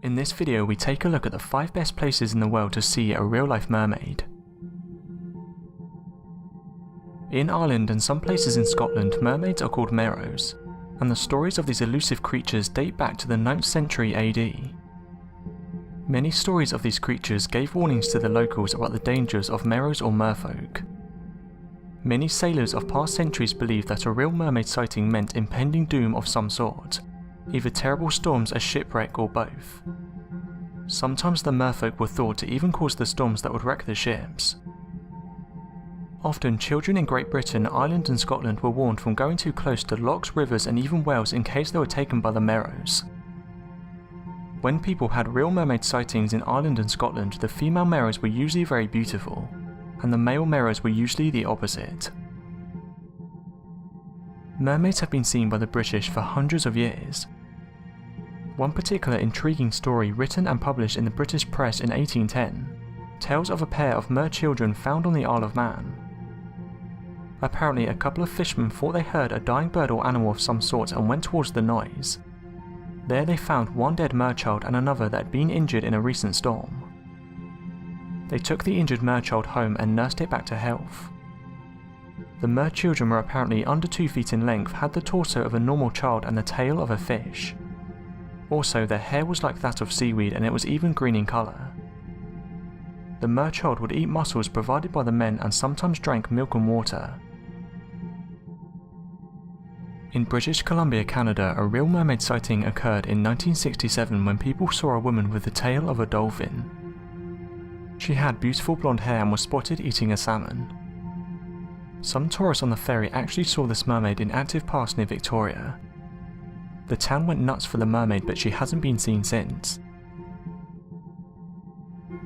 In this video we take a look at the 5 best places in the world to see a real-life mermaid. In Ireland and some places in Scotland, mermaids are called merrows, and the stories of these elusive creatures date back to the 9th century AD. Many stories of these creatures gave warnings to the locals about the dangers of merrows or merfolk. Many sailors of past centuries believed that a real mermaid sighting meant impending doom of some sort, either terrible storms, a shipwreck, or both. Sometimes the merfolk were thought to even cause the storms that would wreck the ships. Often children in Great Britain, Ireland and Scotland were warned from going too close to lochs, rivers and even wells in case they were taken by the merrows. When people had real mermaid sightings in Ireland and Scotland, the female merrows were usually very beautiful, and the male merrows were usually the opposite. Mermaids have been seen by the British for hundreds of years. One particular intriguing story written and published in the British press in 1810 tells of a pair of mer children found on the Isle of Man. Apparently a couple of fishermen thought they heard a dying bird or animal of some sort and went towards the noise. There they found one dead merchild and another that had been injured in a recent storm. They took the injured merchild home and nursed it back to health. The mer children were apparently under 2 feet in length, had the torso of a normal child and the tail of a fish. Also, their hair was like that of seaweed and it was even green in colour. The merchild would eat mussels provided by the men and sometimes drank milk and water. In British Columbia, Canada, a real mermaid sighting occurred in 1967 when people saw a woman with the tail of a dolphin. She had beautiful blonde hair and was spotted eating a salmon. Some tourists on the ferry actually saw this mermaid in active past near Victoria. The town went nuts for the mermaid, but she hasn't been seen since.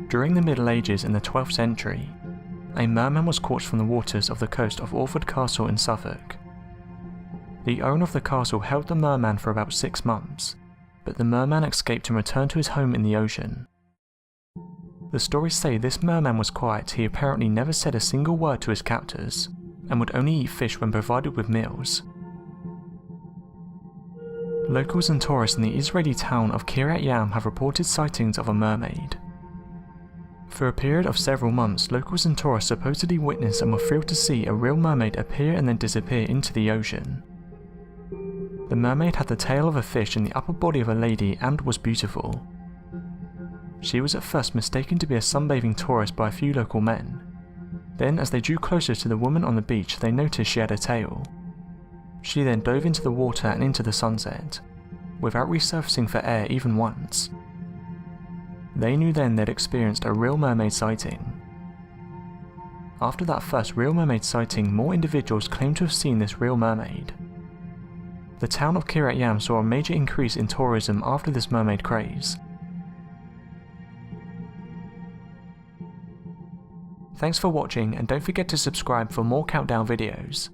During the Middle Ages in the 12th century, a merman was caught from the waters of the coast of Orford Castle in Suffolk. The owner of the castle held the merman for about 6 months, but the merman escaped and returned to his home in the ocean. The stories say this merman was quiet. He apparently never said a single word to his captors, and would only eat fish when provided with meals. Locals and tourists in the Israeli town of Kiryat Yam have reported sightings of a mermaid. For a period of several months, locals and tourists supposedly witnessed and were thrilled to see a real mermaid appear and then disappear into the ocean. The mermaid had the tail of a fish and the upper body of a lady and was beautiful. She was at first mistaken to be a sunbathing tourist by a few local men. Then, as they drew closer to the woman on the beach, they noticed she had a tail. She then dove into the water and into the sunset, without resurfacing for air even once. They knew then they'd experienced a real mermaid sighting. After that first real mermaid sighting, more individuals claimed to have seen this real mermaid. The town of Kiryat Yam saw a major increase in tourism after this mermaid craze. Thanks for watching, and don't forget to subscribe for more countdown videos.